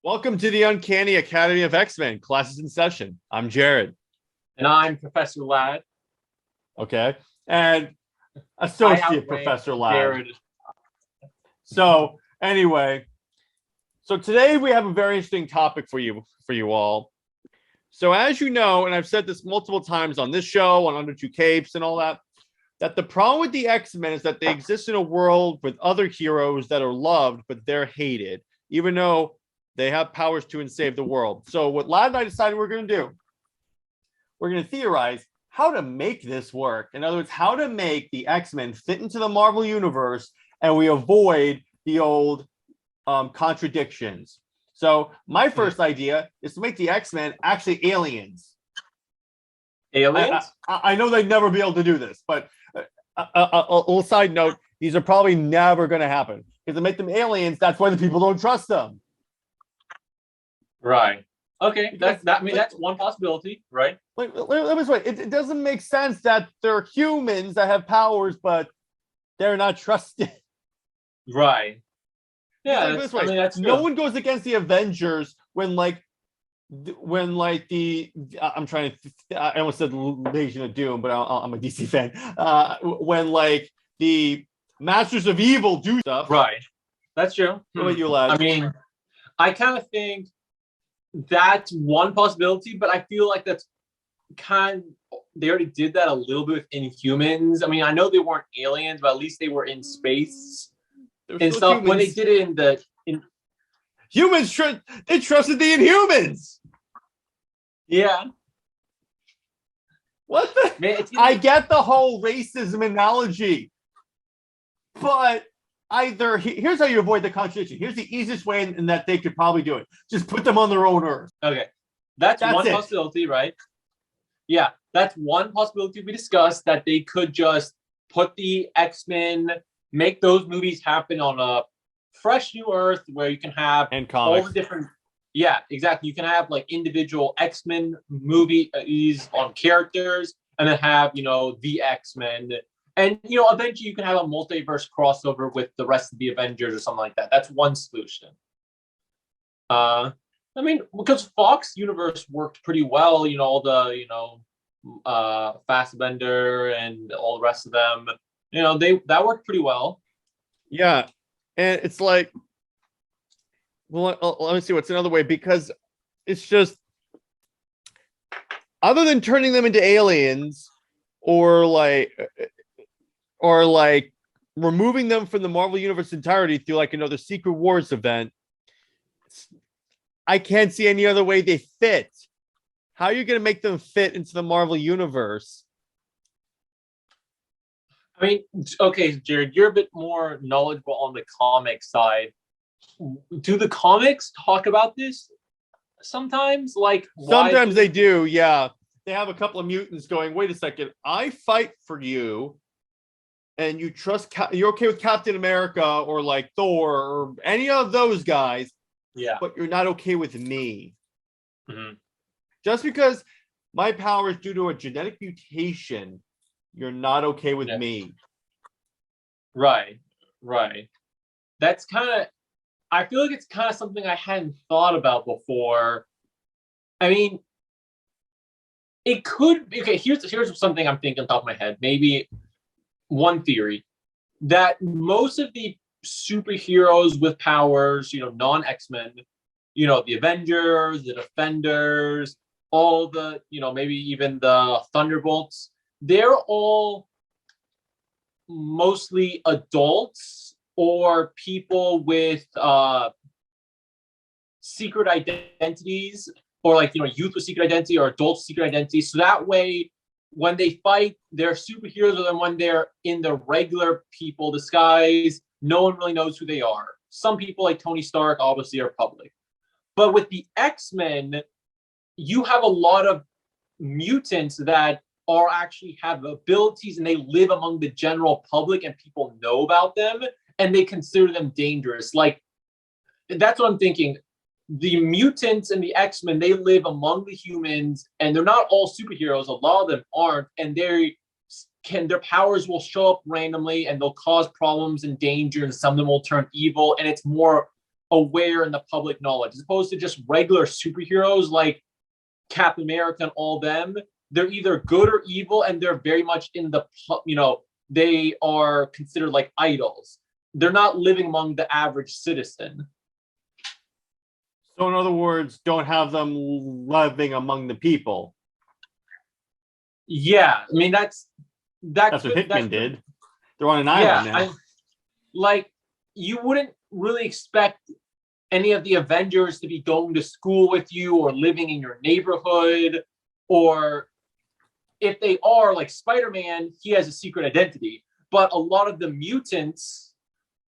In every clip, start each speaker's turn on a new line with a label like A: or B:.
A: Welcome to the Uncanny Academy of X-Men. Classes in session. I'm Jared.
B: And I'm Professor Ladd.
A: Okay. And Associate Professor Ladd.
B: Jared.
A: So anyway, today we have a very interesting topic for you all. So as you know, and I've said this multiple times on this show, on Under Two Capes and all that the problem with the X-Men is that they exist in a world with other heroes that are loved, but they're hated, even though they have powers to and save the world. So what Ladd and I decided we're going to do, we're going to theorize how to make this work. In other words, how to make the X-Men fit into the Marvel Universe and we avoid the old contradictions. So my first idea is to make the X-Men actually aliens.
B: Aliens?
A: I know they'd never be able to do this, but a little side note, these are probably never going to happen. Because to make them aliens, that's why the people don't trust them.
B: Right. Okay. That's one possibility, right?
A: Let me say, it doesn't make sense that they're humans that have powers, but they're not trusted.
B: Right. Yeah.
A: That's no one goes against the Avengers when I almost said Legion of Doom, but I'm a DC fan. When the Masters of Evil do stuff.
B: Right. That's true.
A: What about you, Ladd?
B: I mean, I kind of think that's one possibility, but I feel like they already did that a little bit with Inhumans. I mean, I know they weren't aliens, but at least they were in space and stuff. Humans. When they did it in
A: humans, they trusted the Inhumans.
B: Yeah.
A: What the? Man, I get the whole racism analogy, but here's how you avoid the contradiction. Here's the easiest way in that they could probably do it. Just put them on their own Earth.
B: Okay. That's one possibility, right? Yeah, that's one possibility we discussed, that they could just put the X-Men, make those movies happen on a fresh new Earth where you can have all the different. Yeah, exactly. You can have individual X-Men movies on characters, and then have the X-Men. And, eventually you can have a multiverse crossover with the rest of the Avengers or something like that. That's one solution. Because Fox universe worked pretty well, all the, Fassbender and all the rest of them, that worked pretty well.
A: Yeah. And it's let me see what's another way, because it's just, other than turning them into aliens or removing them from the Marvel Universe entirety through another Secret Wars event, I can't see any other way they fit. How are you going to make them fit into the Marvel Universe?
B: I mean, okay, Jared, you're a bit more knowledgeable on the comic side. Do the comics talk about this sometimes?
A: Sometimes they do, yeah. They have a couple of mutants going, wait a second, I fight for you, and you trust you're okay with Captain America or Thor or any of those guys,
B: yeah,
A: but you're not okay with me.
B: Mm-hmm.
A: Just because my power is due to a genetic mutation, you're not okay with me.
B: Right. That's I feel like it's kind of something I hadn't thought about before. I mean, it could be, okay, here's something I'm thinking on top of my head. Maybe one theory, that most of the superheroes with powers, non-X-Men, the Avengers, the Defenders, all the, maybe even the Thunderbolts, they're all mostly adults or people with secret identities, or youth with secret identity or adult secret identity. So that way, when they fight, they're superheroes, and when they're in the regular people disguise, no one really knows who they are. Some people like Tony Stark obviously are public. But with the X-Men, you have a lot of mutants that actually have abilities, and they live among the general public, and people know about them, and they consider them dangerous. That's what I'm thinking. The mutants and the X-Men, they live among the humans, and they're not all superheroes. A lot of them aren't, and their powers will show up randomly, and they'll cause problems and danger, and some of them will turn evil, and it's more aware in the public knowledge, as opposed to just regular superheroes like Captain America and all them. They're either good or evil, and they're very much in the, they are considered like idols. They're not living among the average citizen.
A: So in other words, don't have them living among the people.
B: Yeah, I mean that's
A: what Hickman did. They're on an island now.
B: Like, you wouldn't really expect any of the Avengers to be going to school with you or living in your neighborhood, or if they are, like Spider-Man, he has a secret identity. But a lot of the mutants,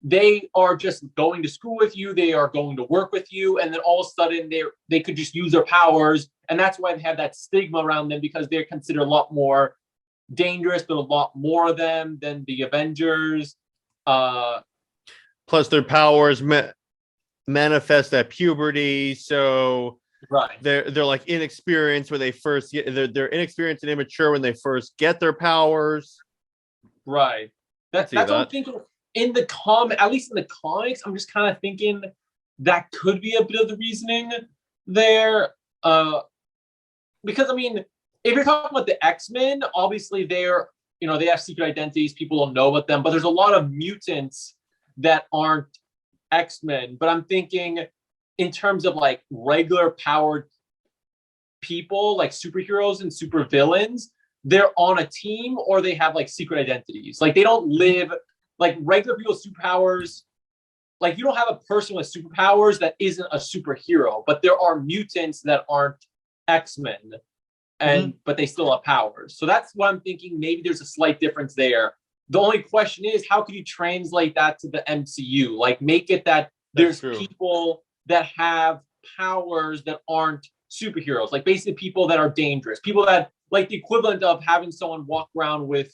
B: they are just going to school with you, they are going to work with you, and then all of a sudden they could just use their powers, and that's why they have that stigma around them, because they're considered a lot more dangerous, but a lot more of them than the Avengers.
A: Plus their powers manifest at puberty, so
B: right,
A: they're like inexperienced when they first get, they're inexperienced and immature when they first get their powers.
B: Right. That's what I'm thinking. In the at least in the comics, I'm just kind of thinking that could be a bit of the reasoning there. Because I mean, if you're talking about the X-Men, obviously they're, they have secret identities, people don't know about them, but there's a lot of mutants that aren't X-Men. But I'm thinking in terms of like regular powered people, like superheroes and supervillains, they're on a team or they have like secret identities. Like they don't live like regular people's superpowers. Like you don't have a person with superpowers that isn't a superhero, but there are mutants that aren't X-Men, and but they still have powers. So that's what I'm thinking. Maybe there's a slight difference there. The only question is, how can you translate that to the MCU? Like make it that there's people that have powers that aren't superheroes, like basically people that are dangerous, people that like the equivalent of having someone walk around with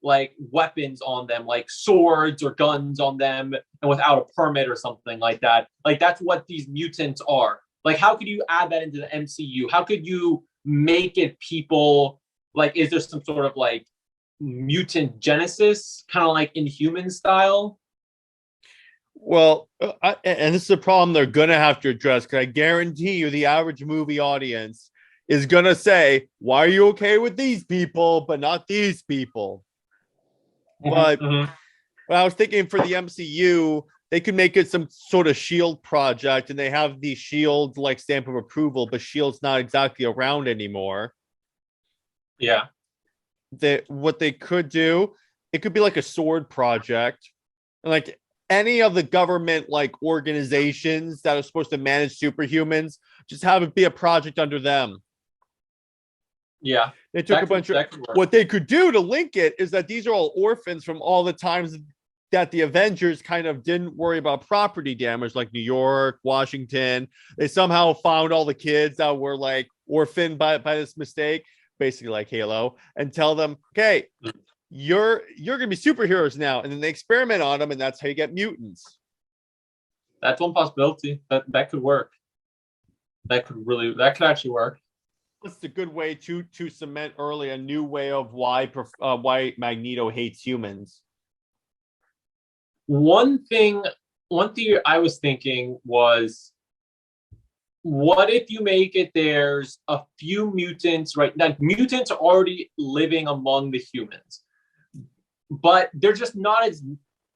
B: like weapons on them, like swords or guns on them, and without a permit or something like that. Like that's what these mutants are. Like how could you add that into the MCU? How could you make it people like, is there some sort of like mutant genesis, kind of like Inhuman style?
A: Well, and this is a problem they're going to have to address, because I guarantee you the average movie audience is going to say, why are you okay with these people, but not these people? But I was thinking for the MCU, they could make it some sort of SHIELD project, and they have the SHIELD like stamp of approval, but SHIELD's not exactly around anymore.
B: Yeah.
A: What they could do, it could be like a sword project, like any of the government like organizations that are supposed to manage superhumans, just have it be a project under them.
B: Yeah,
A: they took a bunch of what they could do to link it is that these are all orphans from all the times that the Avengers kind of didn't worry about property damage, like New York, Washington. They somehow found all the kids that were like orphaned by this mistake, basically like Halo, and tell them, okay, you're gonna be superheroes now, and then they experiment on them, and that's how you get mutants.
B: That's one possibility. That could work. That could actually work.
A: It's a good way to cement early a new way of why Magneto hates humans.
B: One thing I was thinking was, what if you make it there's a few mutants, right? Now, mutants are already living among the humans, but they're just not as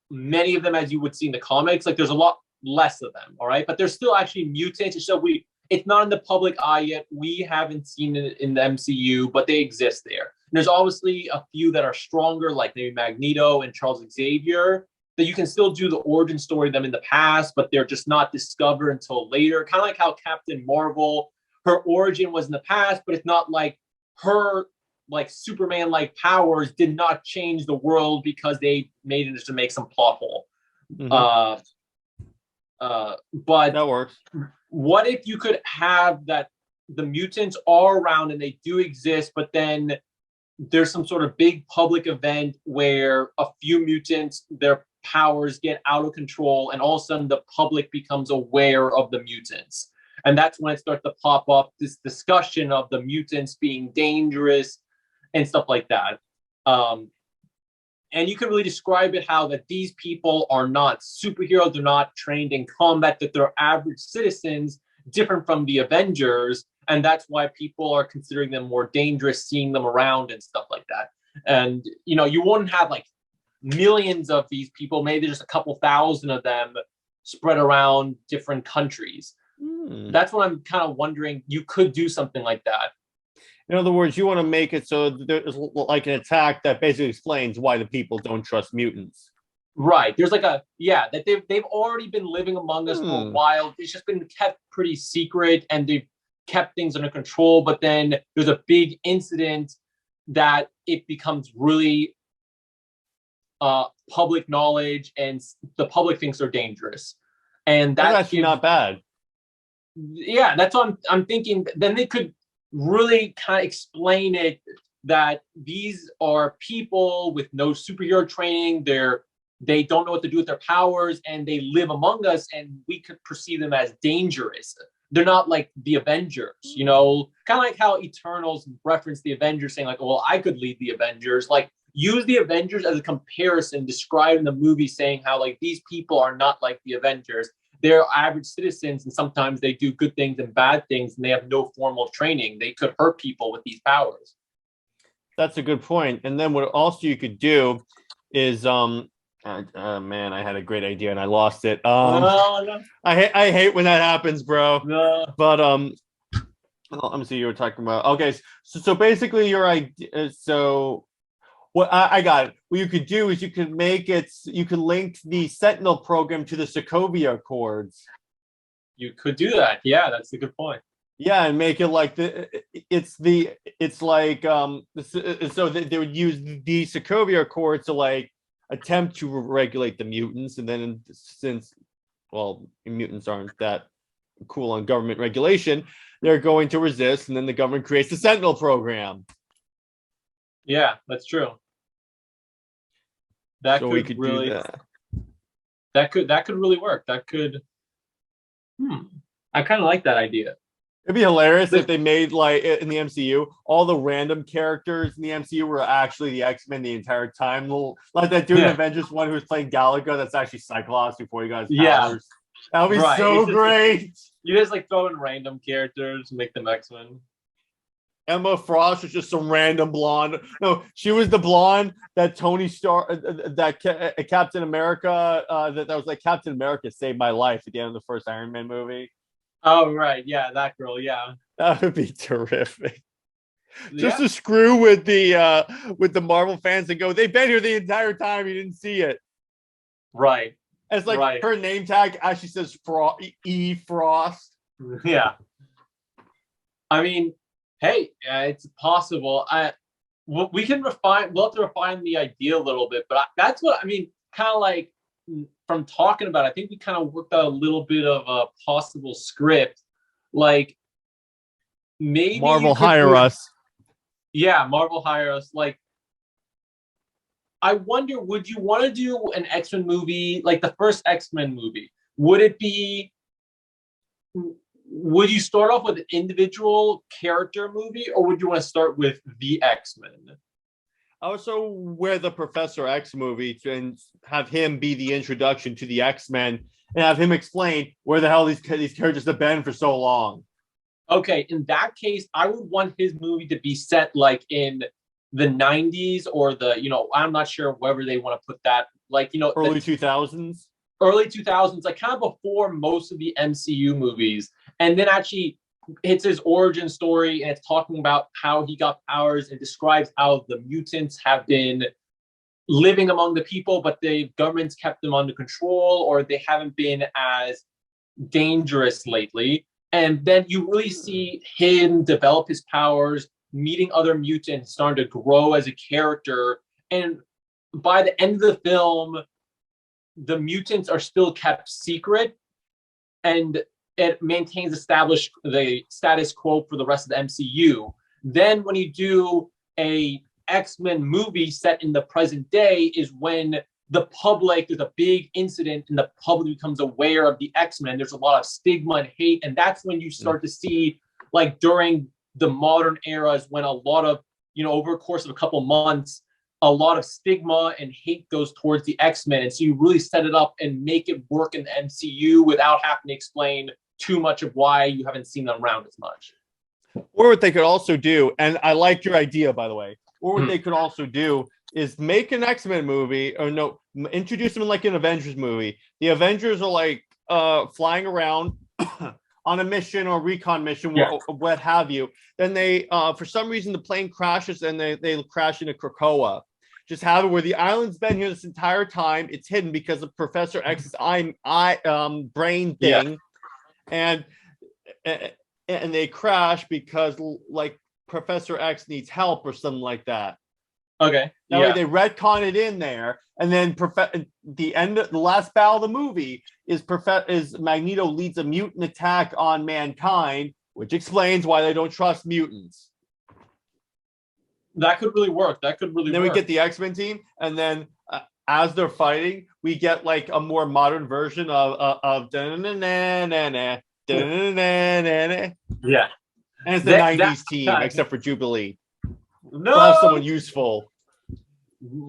B: many of them as you would see in the comics. Like there's a lot less of them, all right? But there's still actually mutants. So it's not in the public eye yet. We haven't seen it in the MCU, but they exist there. And there's obviously a few that are stronger, like maybe Magneto and Charles Xavier, that you can still do the origin story of them in the past, but they're just not discovered until later. Kind of like how Captain Marvel, her origin was in the past, but it's not like her like Superman-like powers did not change the world because they made it just to make some plot hole. But
A: that works.
B: What if you could have that the mutants are around and they do exist, but then there's some sort of big public event where a few mutants, their powers get out of control, and all of a sudden the public becomes aware of the mutants. And that's when it starts to pop up this discussion of the mutants being dangerous and stuff like that. and you can really describe it how that these people are not superheroes, they're not trained in combat, that they're average citizens, different from the Avengers, and that's why people are considering them more dangerous, seeing them around and stuff like that. And you wouldn't have like millions of these people, maybe just a couple thousand of them spread around different countries. That's what I'm kind of wondering. You could do something like that.
A: In other words, you want to make it so there's like an attack that basically explains why the people don't trust mutants.
B: Right. There's like that they've already been living among us for a while. It's just been kept pretty secret, and they've kept things under control. But then there's a big incident that it becomes really public knowledge, and the public thinks they're dangerous. And that's
A: actually not bad.
B: Yeah, that's what I'm thinking. Then they could really kind of explain it that these are people with no superhero training. They don't know what to do with their powers, and they live among us, and we could perceive them as dangerous. They're not like the Avengers, kind of like how Eternals reference the Avengers, saying like, well, I could lead the Avengers. Like, use the Avengers as a comparison, describing the movie, saying how like these people are not like the Avengers. They're average citizens, and sometimes they do good things and bad things, and they have no formal training. They could hurt people with these powers.
A: That's a good point. And then what also you could do is man, I had a great idea and I lost it.
B: No.
A: I hate when that happens, bro.
B: No.
A: But let me see. You were talking about, okay, so basically your idea. So what I got it. What you could do is you could link the Sentinel program to the Sokovia Accords. You
B: could do that. Yeah, that's a good point.
A: Yeah, and make it like so they would use the Sokovia Accords to like attempt to regulate the mutants, and then since mutants aren't that cool on government regulation, they're going to resist, and then the government creates the Sentinel program.
B: Yeah, that's true. That
A: so
B: could
A: we could
B: really
A: do that.
B: That could really work. That could. I kind of like that idea.
A: It'd be hilarious if they made, like, in the MCU, all the random characters in the MCU were actually the X-Men the entire time. Like that dude in Avengers 1 who was playing Galaga, that's actually Cyclops before he got his powers. That would be so great.
B: You just like throw in random characters and make them X-Men.
A: Emma Frost was just some random blonde. No, she was the blonde that Tony Stark, that Captain America, that was like Captain America saved my life at the end of the first Iron Man movie.
B: Oh, right. Yeah, that girl. Yeah.
A: That would be terrific. Just to screw with the Marvel fans and go, they've been here the entire time. You didn't see it.
B: Right.
A: It's like her name tag actually says E. Frost.
B: Yeah. I mean, hey, it's possible. We can refine. We'll have to refine the idea a little bit, but that's what I mean. Kind of like from talking about it, I think we kind of worked out a little bit of a possible script. Like maybe
A: Marvel hire us.
B: Yeah, Marvel hire us. Like, I wonder, would you want to do an X-Men movie like the first X-Men movie? Would you start off with an individual character movie, or would you want to start with the X-Men?
A: Also, where the Professor X movie and have him be the introduction to the X-Men and have him explain where the hell these characters have been for so long.
B: Okay, in that case, I would want his movie to be set like in the 90s or I'm not sure wherever they want to put that. Like,
A: early 2000s.
B: Early 2000s, like kind of before most of the MCU movies. And then actually it's his origin story, and it's talking about how he got powers and describes how the mutants have been living among the people, but the government's kept them under control, or they haven't been as dangerous lately. And then you really see him develop his powers, meeting other mutants, starting to grow as a character. And by the end of the film, the mutants are still kept secret, and it maintains the status quo for the rest of the MCU. Then when you do a X-Men movie set in the present day is when there's a big incident and the public becomes aware of the X-Men. There's a lot of stigma and hate. And that's when you start to see, like during the modern eras, when a lot of, over a course of a couple months, a lot of stigma and hate goes towards the X-Men. And so you really set it up and make it work in the MCU without having to explain too much of why you haven't seen them around as much.
A: Or what they could also do, and I like your idea, by the way, or what they could also do is make an X-Men movie, or no, introduce them in like an Avengers movie. The Avengers are like flying around on a mission or recon mission, what have you. Then they, for some reason, the plane crashes and they crash into Krakoa. Just have it where the island's been here this entire time. It's hidden because of Professor X's brain thing, and they crash because like Professor X needs help or something like that.
B: Okay.
A: That way they retcon it in there, and then the last battle of the movie is Magneto leads a mutant attack on mankind, which explains why they don't trust mutants.
B: That could really work.
A: Then we get the X-Men team, and then as they're fighting, we get like a more modern version of
B: yeah,
A: and it's the 90s team, except for Jubilee.
B: No,
A: we'll have someone useful.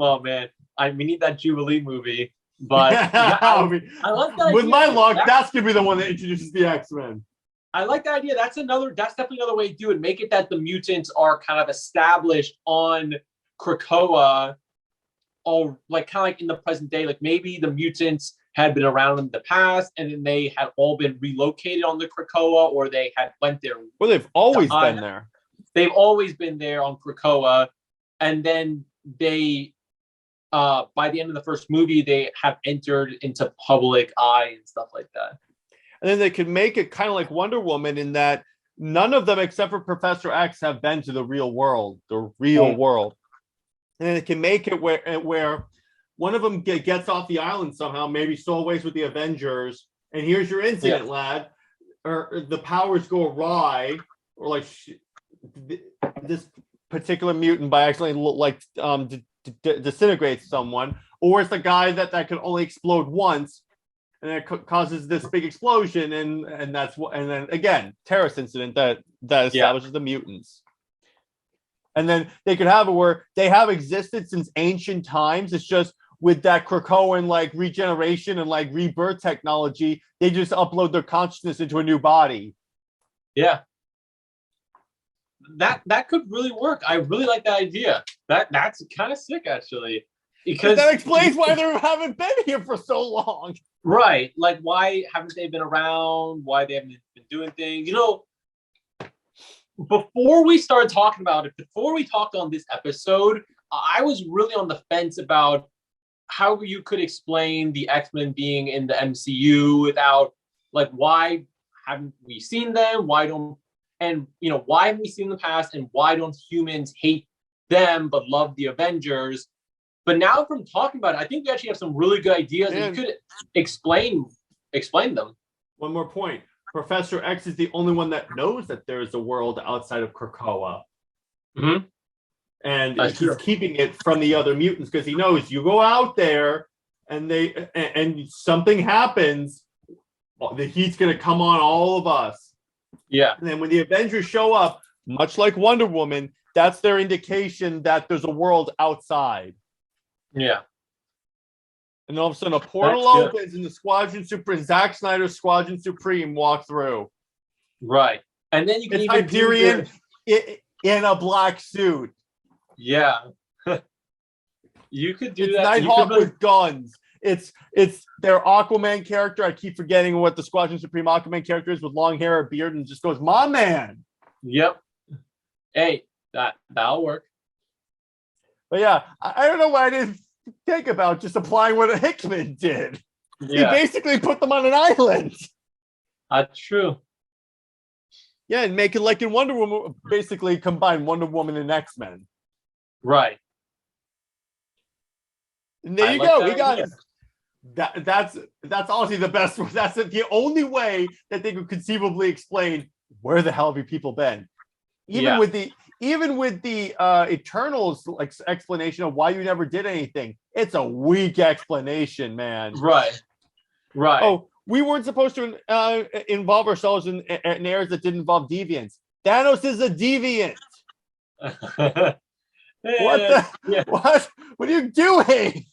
B: Oh man, we need that Jubilee movie. But I like that.
A: With my luck, that's gonna be the one that introduces the X-Men.
B: I like that idea. That's definitely another way to do it. Make it that the mutants are kind of established on Krakoa, all like kind of like in the present day. Like maybe the mutants had been around in the past, and then they had all been relocated on the Krakoa, or they had went there.
A: Well, they've always been there.
B: They've always been there on Krakoa, and then they, by the end of the first movie, they have entered into public eye and stuff like that.
A: And then they could make it kind of like Wonder Woman in that none of them, except for Professor X, have been to the real world. And they can make it where one of them gets off the island somehow, maybe stowaways with the Avengers, and here's your incident, lad. Or the powers go awry, or like this particular mutant by accidentally disintegrates someone, or it's the guy that can only explode once, and it causes this big explosion, and that's what. And then again, terrorist incident that establishes the mutants. And then they could have it where they have existed since ancient times. It's just with that Krakoan like regeneration and like rebirth technology, they just upload their consciousness into a new body.
B: Yeah. That could really work. I really like that idea. That's kind of sick, actually, because
A: that explains why they haven't been here for so long.
B: Right? Like, why haven't they been around? Why they haven't been doing things? You know, before we started talking about it, before we talked on this episode, I was really on the fence about how you could explain the X-Men being in the MCU without, like, why haven't we seen them? Why haven't we seen in the past, and why don't humans hate them but love the Avengers? But now from talking about it, I think we actually have some really good ideas, and you could explain them.
A: One more point. Professor X is the only one that knows that there is a world outside of Krakoa.
B: Mm-hmm.
A: And he's keeping it from the other mutants because he knows you go out there and something happens, the heat's going to come on all of us.
B: Yeah.
A: And then when the Avengers show up, much like Wonder Woman, that's their indication that there's a world outside.
B: Yeah.
A: And all of a sudden a portal opens and the Zack Snyder's Squadron Supreme walk through.
B: Right. And then you can
A: Hyperion in a black suit.
B: Yeah. You could do that.
A: Nighthawk with guns. It's their Aquaman character. I keep forgetting what the Squadron Supreme Aquaman character is, with long hair, a beard, and just goes, "My man."
B: Yep. Hey, that'll work.
A: But yeah, I don't know why I didn't think about just applying what a Hickman did. Yeah. He basically put them on an island.
B: That's true.
A: Yeah, and make it like in Wonder Woman, basically combine Wonder Woman and X-Men.
B: Right.
A: And there you go. We got that's honestly the best. That's the only way that they could conceivably explain where the hell have you people been. Even with the Eternals like explanation of why you never did anything, it's a weak explanation, man.
B: Right.
A: Oh, we weren't supposed to involve ourselves in eras that didn't involve deviants. Thanos is a deviant. What the?
B: Yeah,
A: What are you doing?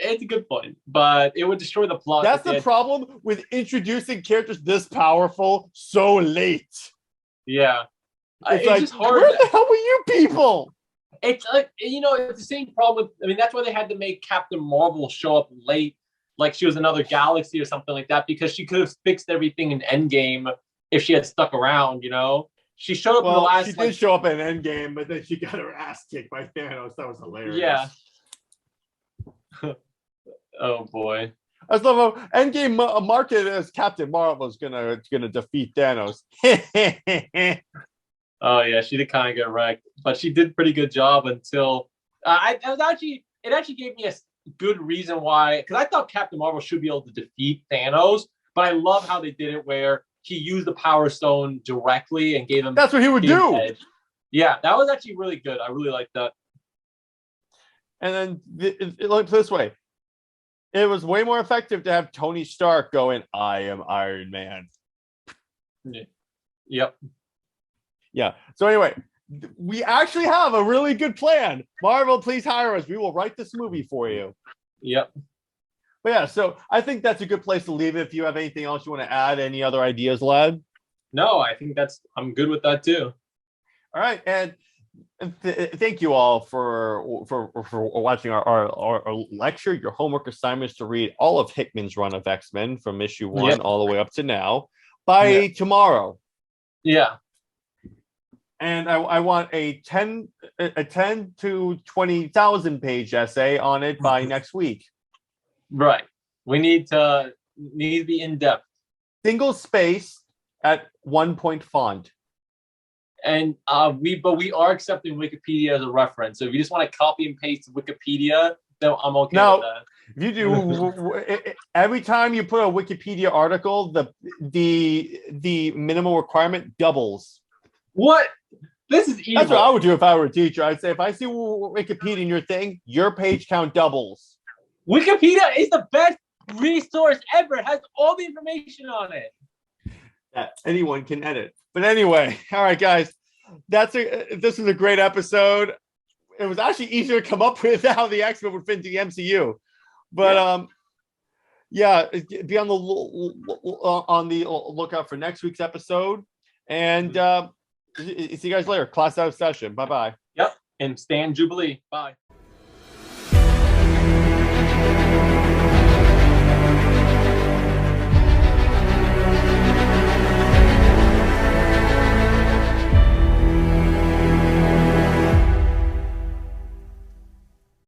B: it's a good point, but it would destroy the plot.
A: That's the problem with introducing characters this powerful so late.
B: Yeah,
A: It's
B: it's
A: like,
B: just hard.
A: where the hell were you people?
B: It's like, it's the same problem with. I mean, that's why they had to make Captain Marvel show up late, like she was another galaxy or something like that, because she could have fixed everything in Endgame if she had stuck around. She showed up in the last.
A: She did show up in Endgame, but then she got her ass kicked by Thanos. That was hilarious.
B: Yeah. Oh boy.
A: I just love how Endgame marketed as Captain Marvel's gonna defeat Thanos.
B: Oh yeah, she did kind of get wrecked, but she did a pretty good job until it actually gave me a good reason why, because I thought Captain Marvel should be able to defeat Thanos, but I love how they did it where he used the Power Stone directly and gave him.
A: That's what he would do.
B: Edge. Yeah, that was actually really good. I really liked that.
A: And then like this way, it was way more effective to have Tony Stark going, "I am Iron Man."
B: Yep.
A: Yeah. So anyway, we actually have a really good plan. Marvel, please hire us. We will write this movie for you.
B: Yep.
A: But yeah, so I think that's a good place to leave it. If you have anything else you want to add, any other ideas, lad?
B: No, I think I'm good with that too.
A: All right, and thank you all for watching our lecture. Your homework assignment is to read all of Hickman's run of X-Men from issue 1 all the way up to now by tomorrow.
B: Yeah.
A: And I want a 10 to 20,000 page essay on it by next week.
B: Right. We need to be in depth.
A: Single space at 1 point font.
B: And we are accepting Wikipedia as a reference. So if you just want to copy and paste Wikipedia, then I'm okay with that.
A: If you do, every time you put a Wikipedia article, the minimum requirement doubles.
B: What? This is evil.
A: That's what I would do if I were a teacher. I'd say, if I see Wikipedia in your thing, your page count doubles.
B: Wikipedia is the best resource ever. It has all the information on it
A: that anyone can edit. But anyway, all right, guys, this is a great episode. It was actually easier to come up with how the X-Men would fit into the MCU. But be on the lookout for next week's episode. And see you guys later. Class out of session. Bye-bye.
B: Yep. And stand Jubilee. Bye.